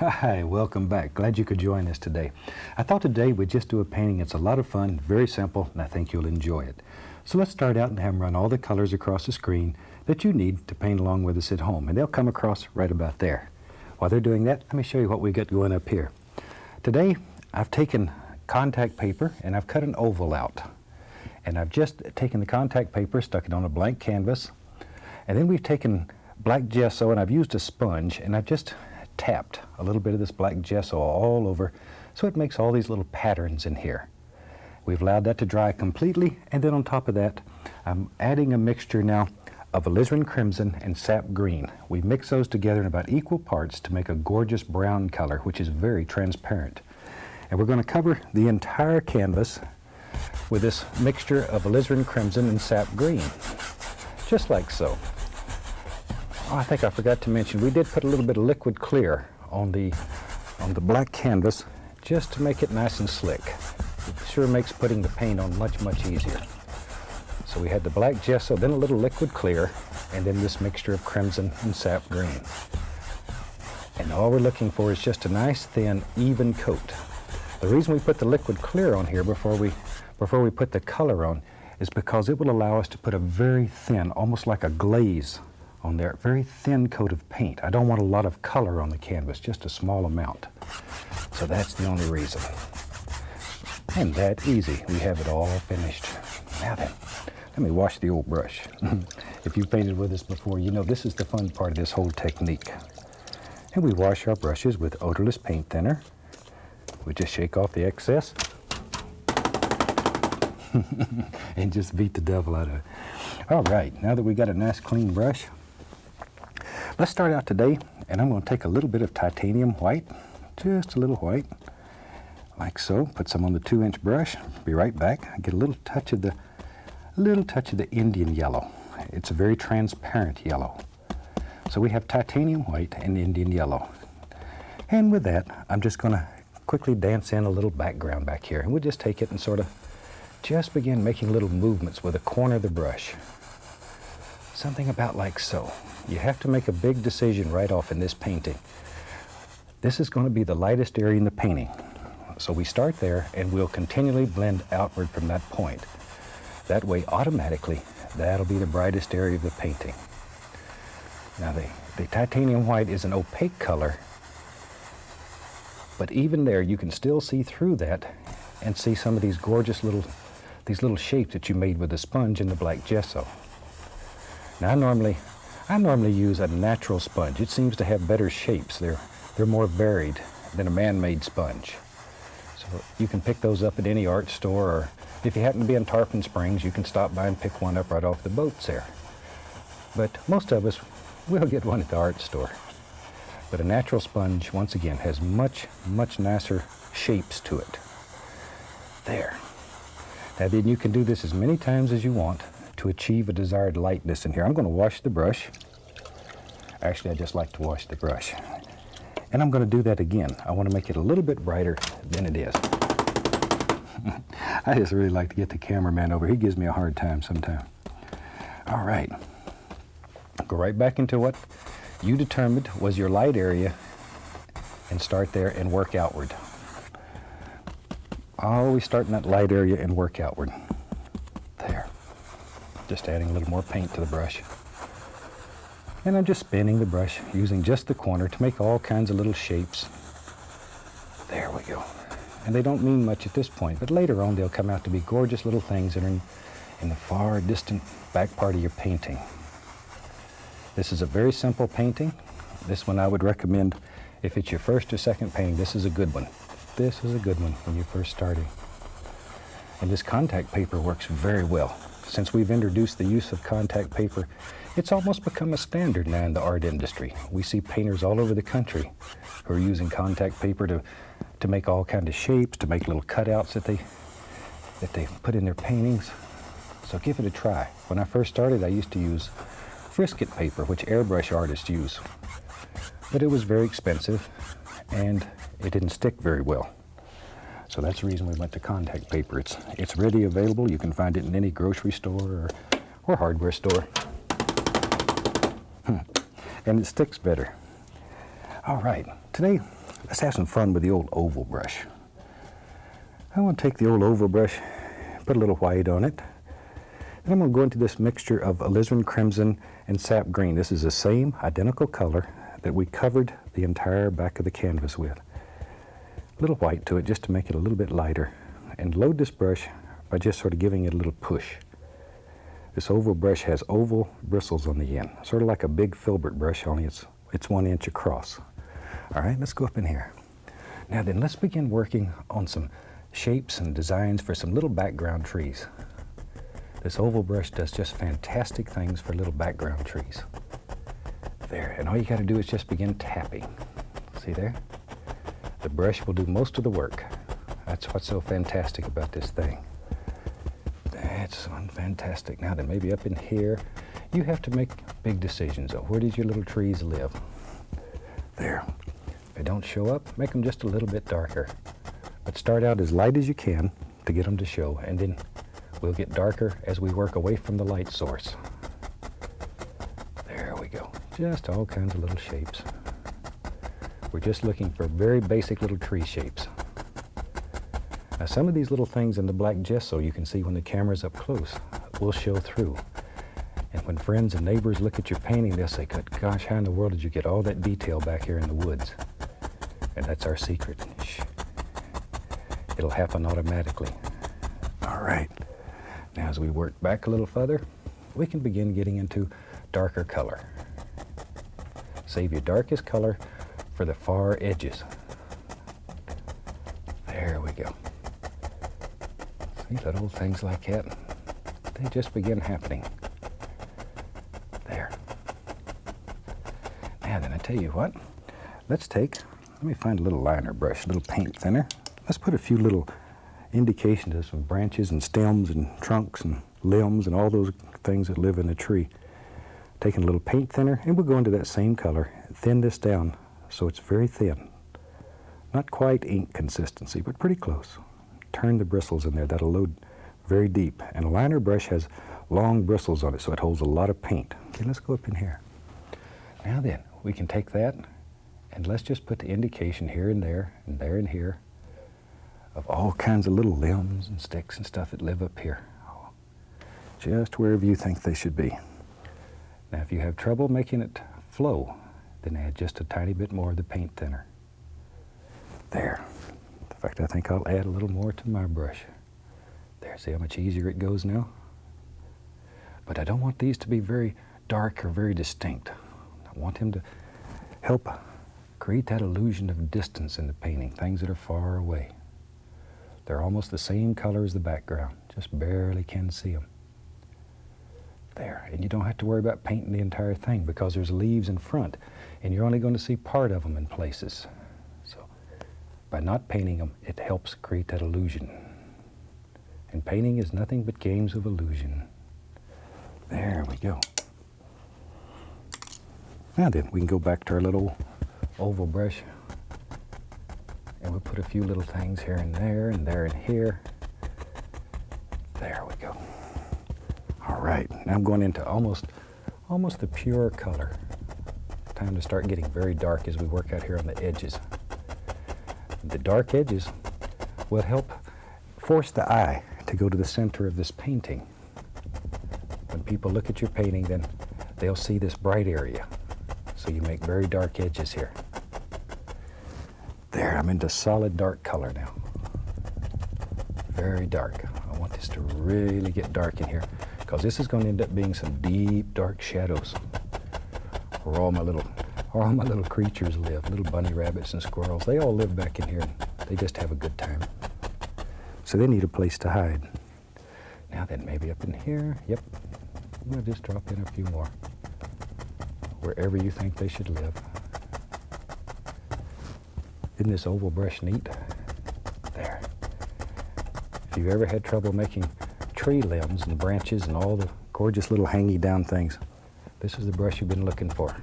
Hi, welcome back. Glad you could join us today. I thought today we'd just do a painting. It's a lot of fun, very simple, and I think you'll enjoy it. So let's start out and have them run all the colors across the screen that you need to paint along with us at home, and they'll come across right about there. While they're doing that, let me show you what we got going up here. Today, I've taken contact paper and I've cut an oval out. And I've just taken the contact paper, stuck it on a blank canvas, and then we've taken black gesso and I've used a sponge and I've just tapped a little bit of this black gesso all over so it makes all these little patterns in here. We've allowed that to dry completely, and then on top of that I'm adding a mixture now of alizarin crimson and sap green. We mix those together in about equal parts to make a gorgeous brown color, which is very transparent. And we're going to cover the entire canvas with this mixture of alizarin crimson and sap green, just like so. Oh, I think I forgot to mention, we did put a little bit of liquid clear on the black canvas just to make it nice and slick. It sure makes putting the paint on much easier. So we had the black gesso, then a little liquid clear, and then this mixture of crimson and sap green. And all we're looking for is just a nice, thin, even coat. The reason we put the liquid clear on here before we put the color on is because it will allow us to put a very thin, almost like a glaze on there, very thin coat of paint. I don't want a lot of color on the canvas, just a small amount. So that's the only reason. And that easy, we have it all finished. Now then, let me wash the old brush. If you've painted with us before, you know this is the fun part of this whole technique. And we wash our brushes with odorless paint thinner. We just shake off the excess and just beat the devil out of it. All right, now that we got a nice clean brush, let's start out today, and I'm going to take a little bit of titanium white, just a little white, like so. Put some on the 2-inch brush. Be right back. Get a little touch of the Indian yellow. It's a very transparent yellow. So we have titanium white and Indian yellow. And with that, I'm just going to quickly dance in a little background back here, and we'll just take it and sort of just begin making little movements with the corner of the brush. Something about like so. You have to make a big decision right off in this painting. This is going to be the lightest area in the painting. So we start there and we'll continually blend outward from that point. That way, automatically, that'll be the brightest area of the painting. Now the titanium white is an opaque color, but even there you can still see through that and see some of these gorgeous little shapes that you made with the sponge and the black gesso. Now I normally use a natural sponge. It seems to have better shapes. They're more varied than a man-made sponge. So you can pick those up at any art store, or if you happen to be in Tarpon Springs, you can stop by and pick one up right off the boats there. But most of us will get one at the art store. But a natural sponge, once again, has much nicer shapes to it. There. Now then you can do this as many times as you want to achieve a desired lightness in here. I'm going to wash the brush. Actually, I just like to wash the brush. And I'm going to do that again. I want to make it a little bit brighter than it is. I just really like to get the cameraman over. He gives me a hard time sometimes. All right. Go right back into what you determined was your light area and start there and work outward. Always start in that light area and work outward. There. Just adding a little more paint to the brush. And I'm just spinning the brush using just the corner to make all kinds of little shapes. There we go. And they don't mean much at this point, but later on they'll come out to be gorgeous little things that are in the far distant back part of your painting. This is a very simple painting. This one I would recommend if it's your first or second painting. This is a good one. This is a good one when you're first starting. And this contact paper works very well. Since we've introduced the use of contact paper, it's almost become a standard now in the art industry. We see painters all over the country who are using contact paper to make all kinds of shapes, to make little cutouts that they put in their paintings. So give it a try. When I first started, I used to use frisket paper, which airbrush artists use. But it was very expensive and it didn't stick very well. So that's the reason we went to contact paper. It's ready available. You can find it in any grocery store or hardware store. And it sticks better. All right, today Let's have some fun with the old oval brush. I want to take the old oval brush, put a little white on it. Then I'm going to go into this mixture of alizarin crimson and sap green. This is the same identical color that we covered the entire back of the canvas with. A little white to it just to make it a little bit lighter. And load this brush by just sort of giving it a little push. This oval brush has oval bristles on the end, sort of like a big filbert brush, only it's 1 inch across. All right, let's go up in here. Now then, let's begin working on some shapes and designs for some little background trees. This oval brush does just fantastic things for little background trees. There, and all you got to do is just begin tapping. See there? The brush will do most of the work. That's what's so fantastic about this thing. That's fantastic. Now then, maybe up in here, you have to make big decisions of where does your little trees live. There. If they don't show up, make them just a little bit darker. But start out as light as you can to get them to show, and then we'll get darker as we work away from the light source. There we go. Just all kinds of little shapes. We're just looking for very basic little tree shapes. Now some of these little things in the black gesso you can see when the camera's up close will show through. And when friends and neighbors look at your painting, they'll say, "Good gosh, how in the world did you get all that detail back here in the woods?" And that's our secret. Shh. It'll happen automatically. All right. Now as we work back a little further, we can begin getting into darker color. Save your darkest color for the far edges. There we go. See, little things like that, they just begin happening. There. Now then, I tell you what, let me find a little liner brush, a little paint thinner. Let's put a few little indications of some branches and stems and trunks and limbs and all those things that live in a tree. Taking a little paint thinner, and we'll go into that same color, thin this down so it's very thin. Not quite ink consistency, but pretty close. Turn the bristles in there. That'll load very deep. And a liner brush has long bristles on it, so it holds a lot of paint. Okay, let's go up in here. Now then, we can take that, and let's just put the indication here and there, and there and here, of all kinds of little limbs and sticks and stuff that live up here. Just wherever you think they should be. Now if you have trouble making it flow, then add just a tiny bit more of the paint thinner. There. In fact, I think I'll add a little more to my brush. There, see how much easier it goes now? But I don't want these to be very dark or very distinct. I want him to help create that illusion of distance in the painting, things that are far away. They're almost the same color as the background, just barely can see them. There, and you don't have to worry about painting the entire thing because there's leaves in front, and you're only going to see part of them in places. So by not painting them, it helps create that illusion. And painting is nothing but games of illusion. There we go. Now then, we can go back to our little oval brush, and we'll put a few little things here and there and there and here. There we go. All right, now I'm going into almost the pure color. Time to start getting very dark as we work out here on the edges. The dark edges will help force the eye to go to the center of this painting. When people look at your painting, then they'll see this bright area. So you make very dark edges here. There, I'm into solid dark color now. Very dark. I want this to really get dark in here because this is going to end up being some deep, dark shadows where all my little creatures live. Little bunny rabbits and squirrels. They all live back in here. They just have a good time. So they need a place to hide. Now then, maybe up in here. Yep. I'm going to just drop in a few more. Wherever you think they should live. Isn't this oval brush neat? There. If you've ever had trouble making tree limbs and branches and all the gorgeous little hangy down things, this is the brush you've been looking for.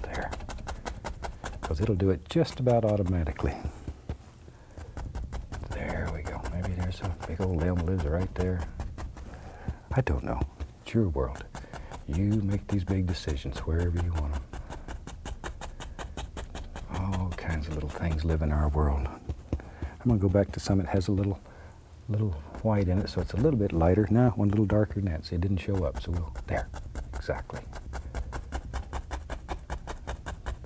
There. Because it'll do it just about automatically. There we go. Maybe there's a big old limb lives right there. I don't know. It's your world. You make these big decisions wherever you want them. All kinds of little things live in our world. I'm going to go back to some that has a little white in it, so it's a little bit lighter. Now, one a little darker than that, so it didn't show up. So there, exactly.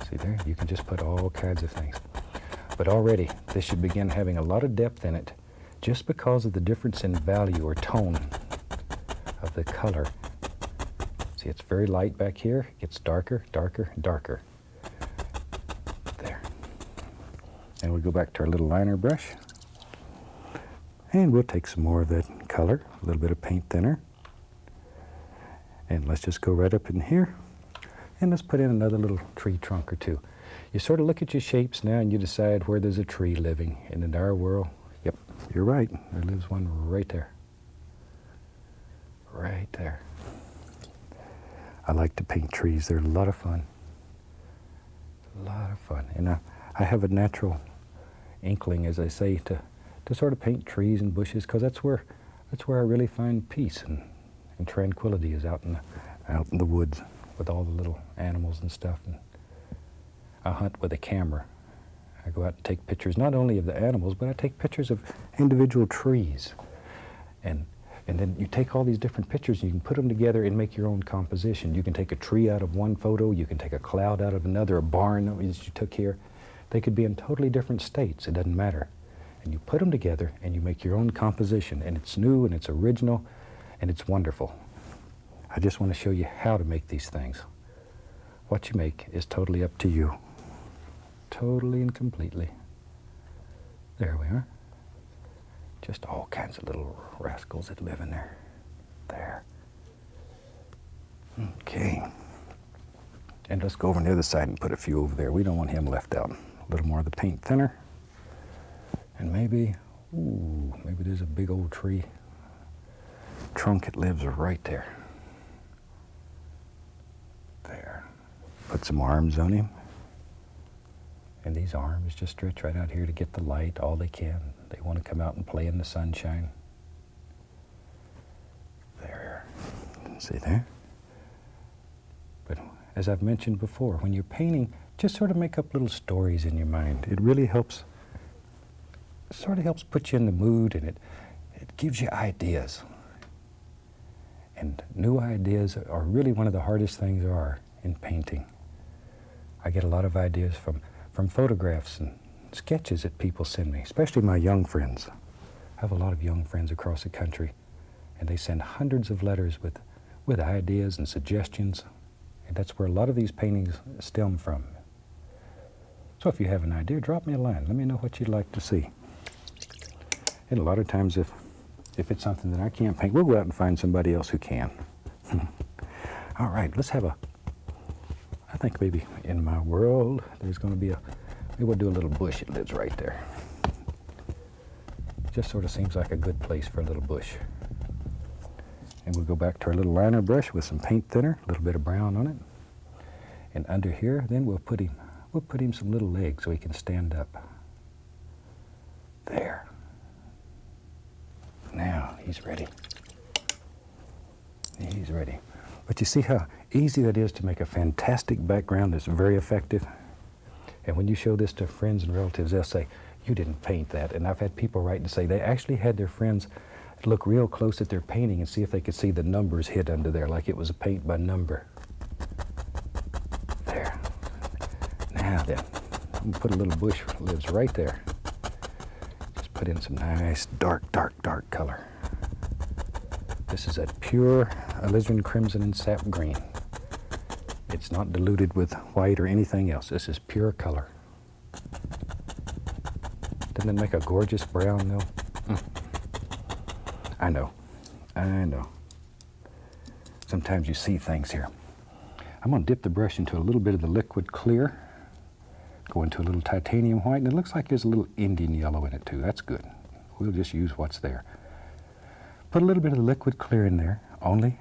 See there? You can just put all kinds of things. But already, this should begin having a lot of depth in it just because of the difference in value or tone of the color. See, it's very light back here. It gets darker, darker, darker. There. And we'll go back to our little liner brush. And we'll take some more of that color, a little bit of paint thinner. And let's just go right up in here. And let's put in another little tree trunk or two. You sort of look at your shapes now and you decide where there's a tree living. And in our world, yep, you're right. There lives one right there. Right there. I like to paint trees. They're a lot of fun. A lot of fun. And I have a natural inkling, as I say, to sort of paint trees and bushes, because that's where I really find peace and tranquility, is out in the woods with all the little animals and stuff. And I hunt with a camera. I go out and take pictures not only of the animals, but I take pictures of individual trees. And then you take all these different pictures and you can put them together and make your own composition. You can take a tree out of one photo, you can take a cloud out of another, a barn that you took here. They could be in totally different states, it doesn't matter. And you put them together and you make your own composition, and it's new and it's original and it's wonderful. I just want to show you how to make these things. What you make is totally up to you. Totally and completely. There we are. Just all kinds of little rascals that live in there. There. Okay. And let's go over on the other side and put a few over there. We don't want him left out. A little more of the paint thinner. And maybe there's a big old tree trunk that lives right there. There. Put some arms on him. And these arms just stretch right out here to get the light all they can. They want to come out and play in the sunshine. There. See there? But as I've mentioned before, when you're painting, just sort of make up little stories in your mind. It really helps, sort of helps put you in the mood, and it gives you ideas. And new ideas are really one of the hardest things there are in painting. I get a lot of ideas from photographs and sketches that people send me, especially my young friends. I have a lot of young friends across the country, and they send hundreds of letters with ideas and suggestions, and that's where a lot of these paintings stem from. So if you have an idea, drop me a line. Let me know what you'd like to see. And a lot of times if it's something that I can't paint, we'll go out and find somebody else who can. All right, let's have I think maybe in my world, there's going to be maybe we'll do a little bush that lives right there. Just sort of seems like a good place for a little bush. And we'll go back to our little liner brush with some paint thinner, a little bit of brown on it. And under here, then we'll put him some little legs so he can stand up. There. Now he's ready. He's ready. But you see how easy that is to make a fantastic background that's very effective? And when you show this to friends and relatives, they'll say, "You didn't paint that." And I've had people write and say they actually had their friends look real close at their painting and see if they could see the numbers hid under there, like it was a paint by number. There. Now then, I'm gonna put a little bush that lives right there. Just put in some nice dark, dark, dark color. This is a pure alizarin crimson and sap green. It's not diluted with white or anything else. This is pure color. Doesn't it make a gorgeous brown though? I know. Sometimes you see things here. I'm going to dip the brush into a little bit of the liquid clear. Go into a little titanium white, and it looks like there's a little Indian yellow in it too. That's good. We'll just use what's there. Put a little bit of the liquid clear in there, only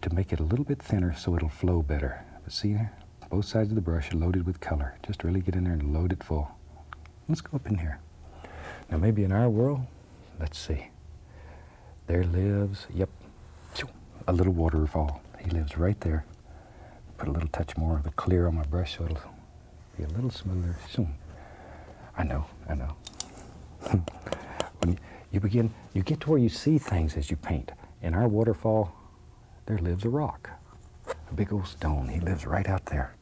to make it a little bit thinner so it'll flow better. But see there? Both sides of the brush are loaded with color. Just really get in there and load it full. Let's go up in here. Now maybe in our world, let's see. There lives, yep, a little waterfall. He lives right there. Put a little touch more of the clear on my brush so it'll be a little smoother. I know. When you get to where you see things as you paint. In our waterfall, there lives a rock, a big old stone. He lives right out there.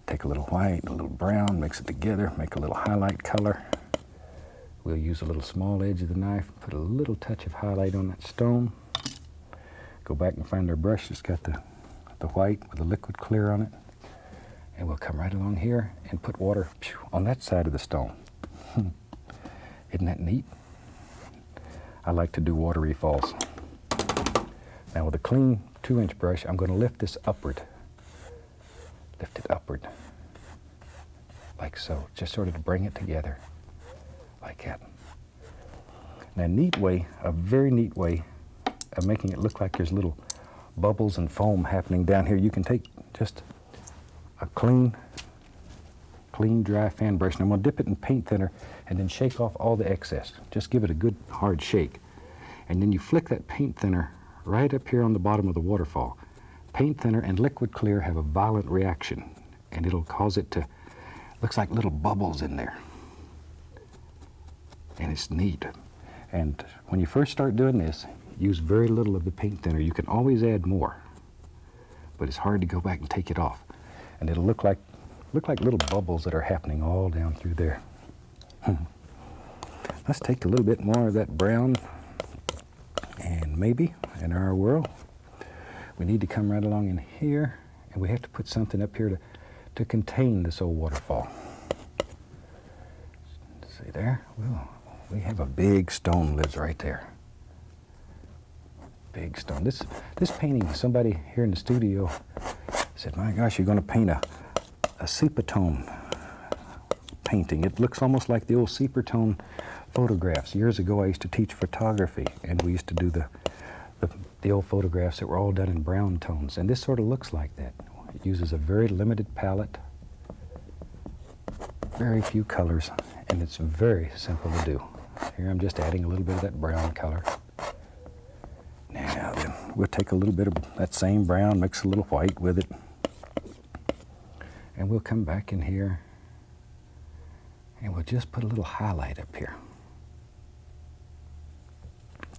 Take a little white, a little brown, mix it together, make a little highlight color. We'll use a little small edge of the knife, put a little touch of highlight on that stone. Go back and find our brush that's got the white with the liquid clear on it. And we'll come right along here and put water on that side of the stone. Isn't that neat? I like to do watery falls. Now with a clean 2-inch brush, I'm going to lift this upward. Lift it upward, like so, just sort of to bring it together, like that. Now a very neat way of making it look like there's little bubbles and foam happening down here. You can take just a clean dry fan brush, and I'm going to dip it in paint thinner and then shake off all the excess. Just give it a good hard shake. And then you flick that paint thinner right up here on the bottom of the waterfall. Paint thinner and liquid clear have a violent reaction, and it'll cause it to, looks like little bubbles in there. And it's neat. And when you first start doing this, use very little of the paint thinner. You can always add more, but it's hard to go back and take it off. And it'll look like little bubbles that are happening all down through there. Let's take a little bit more of that brown, and maybe in our world, we need to come right along in here, and we have to put something up here to contain this old waterfall. See there? Well, we have a big stone lives right there. Big stone. This painting, somebody here in the studio said, my gosh, you're going to paint a sepia tone painting. It looks almost like the old sepia tone photographs. Years ago, I used to teach photography, and we used to do the old photographs that were all done in brown tones, and this sort of looks like that. It uses a very limited palette, very few colors, and it's very simple to do. Here I'm just adding a little bit of that brown color. Now then, we'll take a little bit of that same brown, mix a little white with it, and we'll come back in here, and we'll just put a little highlight up here.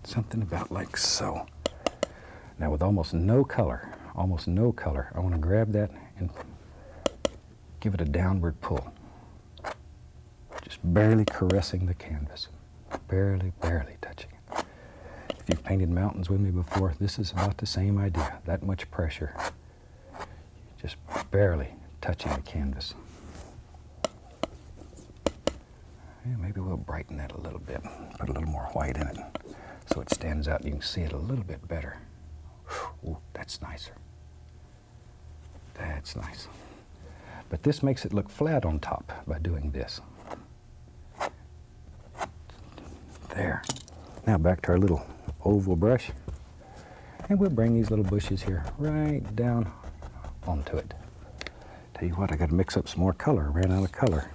Something about like so. Now with almost no color, I want to grab that and give it a downward pull. Just barely caressing the canvas. Barely touching it. If you've painted mountains with me before, this is about the same idea. That much pressure. Just barely touching the canvas. Yeah, maybe we'll brighten that a little bit. Put a little more white in it so it stands out and you can see it a little bit better. Ooh, that's nicer. That's nice. But this makes it look flat on top by doing this. There. Now back to our little oval brush. And we'll bring these little bushes here right down onto it. Tell you what, I got to mix up some more color. I ran out of color.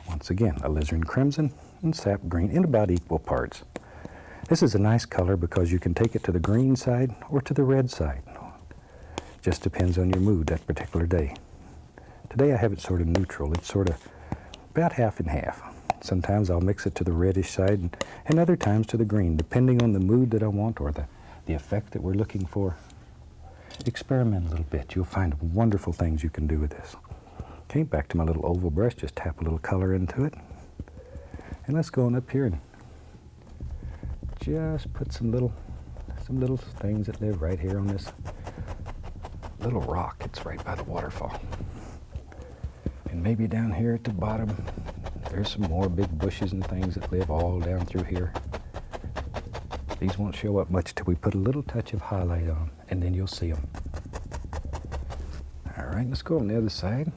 Once again, alizarin crimson and sap green in about equal parts. This is a nice color because you can take it to the green side or to the red side. Just depends on your mood that particular day. Today I have it sort of neutral. It's sort of about half and half. Sometimes I'll mix it to the reddish side and other times to the green, depending on the mood that I want or the effect that we're looking for. Experiment a little bit. You'll find wonderful things you can do with this. Okay, back to my little oval brush. Just tap a little color into it. And let's go on up here and just put some little things that live right here on this little rock. It's right by the waterfall. And maybe down here at the bottom, there's some more big bushes and things that live all down through here. These won't show up much till we put a little touch of highlight on, and then you'll see them. All right, let's go on the other side.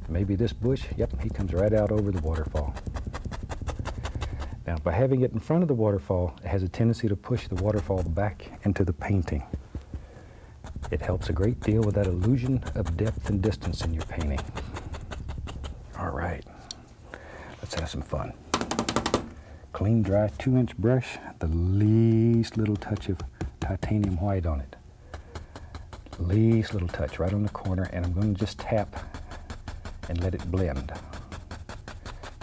Maybe this bush, yep, he comes right out over the waterfall. Now, by having it in front of the waterfall, it has a tendency to push the waterfall back into the painting. It helps a great deal with that illusion of depth and distance in your painting. All right, let's have some fun. Clean, dry 2-inch brush, the least little touch of titanium white on it. Least little touch right on the corner, and I'm going to just tap and let it blend.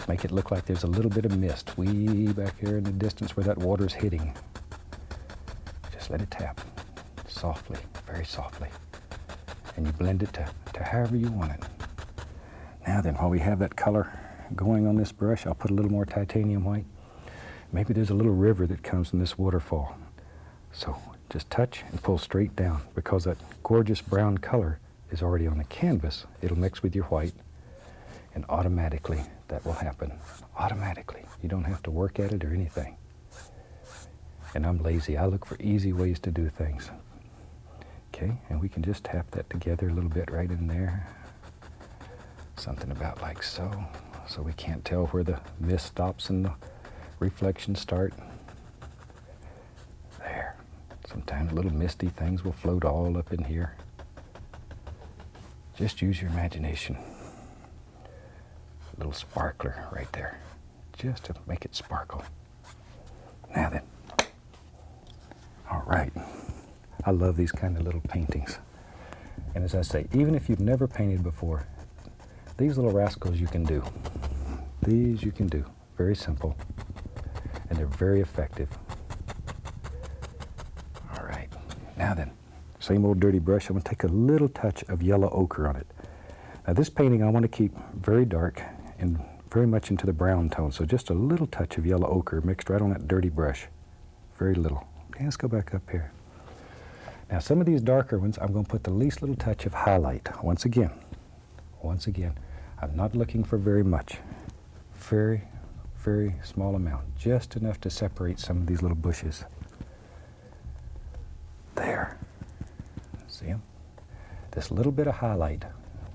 Make it look like there's a little bit of mist way back here in the distance where that water's hitting. Just let it tap softly, very softly. And you blend it to however you want it. Now then, while we have that color going on this brush, I'll put a little more titanium white. Maybe there's a little river that comes from this waterfall. So just touch and pull straight down. Because that gorgeous brown color is already on the canvas, it'll mix with your white, and automatically that will happen. Automatically. You don't have to work at it or anything. And I'm lazy. I look for easy ways to do things. Okay, and we can just tap that together a little bit right in there. Something about like so. So we can't tell where the mist stops and the reflections start. There. Sometimes little misty things will float all up in here. Just use your imagination. A little sparkler right there, just to make it sparkle. Now then. All right. I love these kind of little paintings. And as I say, even if you've never painted before, these little rascals you can do. These you can do. Very simple. And they're very effective. All right. Now then, same old dirty brush. I'm going to take a little touch of yellow ochre on it. Now this painting I want to keep very dark and very much into the brown tone. So just a little touch of yellow ochre mixed right on that dirty brush. Very little. Okay, let's go back up here. Now some of these darker ones, I'm going to put the least little touch of highlight. Once again, I'm not looking for very much. Very, very small amount. Just enough to separate some of these little bushes. There. See them? This little bit of highlight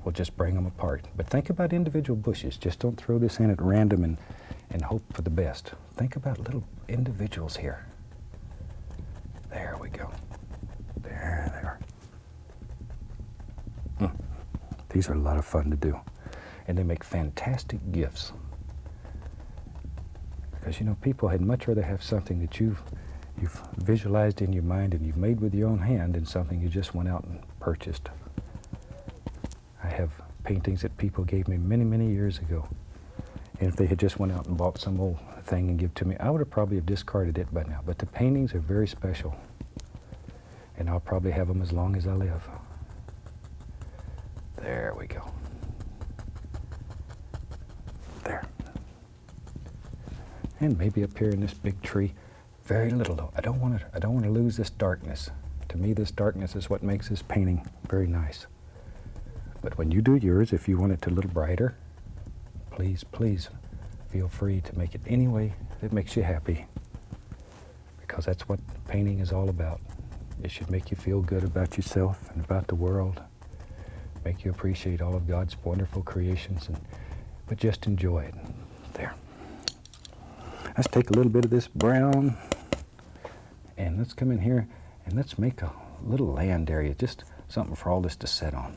will just bring them apart. But think about individual bushes. Just don't throw this in at random and hope for the best. Think about little individuals here. There we go. There they are. These are a lot of fun to do. And they make fantastic gifts. Because, you know, people had much rather have something that you've visualized in your mind and you've made with your own hand than something you just went out and purchased. I have paintings that people gave me many, many years ago. And if they had just went out and bought some old thing and give it to me, I would have probably have discarded it by now. But the paintings are very special. And I'll probably have them as long as I live. There we go. There. And maybe up here in this big tree, very little though. I don't want to lose this darkness. To me, this darkness is what makes this painting very nice. But when you do yours, if you want it a little brighter, please, please feel free to make it any way that makes you happy. Because that's what painting is all about. It should make you feel good about yourself and about the world. Make you appreciate all of God's wonderful creations, but just enjoy it. There. Let's take a little bit of this brown and let's come in here and let's make a little land area, just something for all this to set on.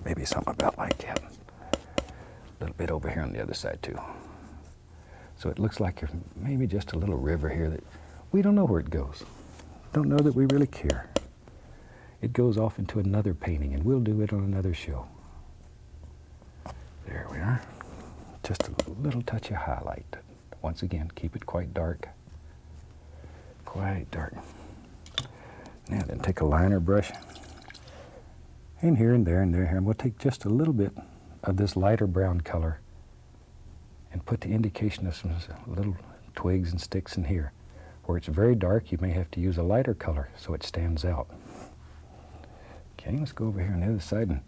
Maybe something about like that. A little bit over here on the other side too. So it looks like there's maybe just a little river here that we don't know where it goes. Don't know that we really care. It goes off into another painting and we'll do it on another show. There we are. Just a little touch of highlight. Once again, keep it quite dark. Quite dark. Now then, take a liner brush. And here and there and there, and we'll take just a little bit of this lighter brown color and put the indication of some little twigs and sticks in here. Where it's very dark, you may have to use a lighter color so it stands out. Okay, let's go over here on the other side, and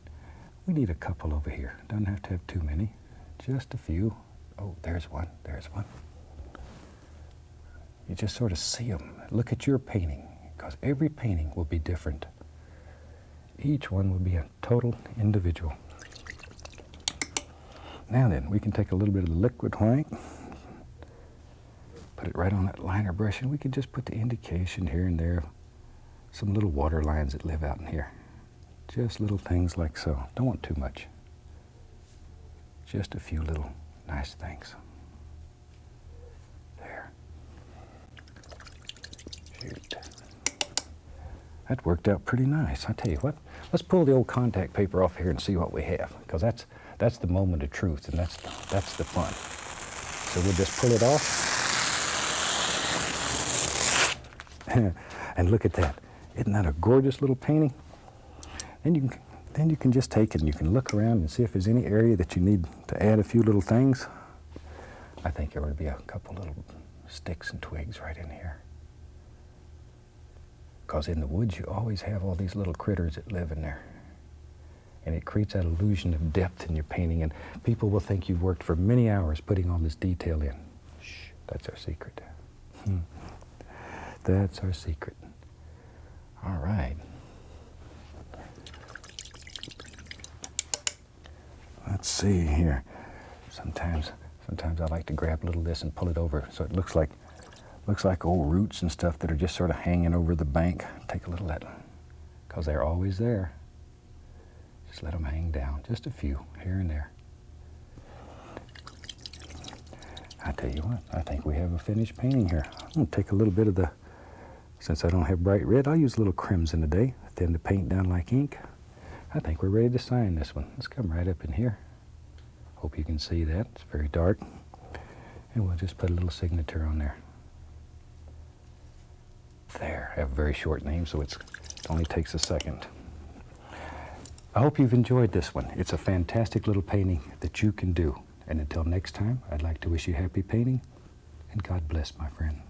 we need a couple over here. Doesn't have to have too many, just a few. Oh, there's one, there's one. You just sort of see them. Look at your painting, because every painting will be different. Each one will be a total individual. Now then, we can take a little bit of the liquid white, put it right on that liner brush, and we can just put the indication here and there, some little water lines that live out in here. Just little things like so. Don't want too much. Just a few little nice things. There. Shoot. That worked out pretty nice. I tell you what, let's pull the old contact paper off here and see what we have, because That's the moment of truth, and that's the fun. So we'll just pull it off. And look at that. Isn't that a gorgeous little painting? And then you can just take it and you can look around and see if there's any area that you need to add a few little things. I think there would be a couple little sticks and twigs right in here. Because in the woods you always have all these little critters that live in there. And it creates that illusion of depth in your painting, and people will think you've worked for many hours putting all this detail in. Shh, that's our secret. That's our secret. All right. Let's see here. Sometimes I like to grab a little of this and pull it over so it looks like old roots and stuff that are just sort of hanging over the bank. Take a little of that, because they're always there. Just let them hang down, just a few here and there. I tell you what, I think we have a finished painting here. I'm going to take a little bit of the, since I don't have bright red, I'll use a little crimson today, thin the paint down like ink. I think we're ready to sign this one. Let's come right up in here. Hope you can see that. It's very dark. And we'll just put a little signature on there. There, I have a very short name, so it only takes a second. I hope you've enjoyed this one. It's a fantastic little painting that you can do. And until next time, I'd like to wish you happy painting, and God bless, my friend.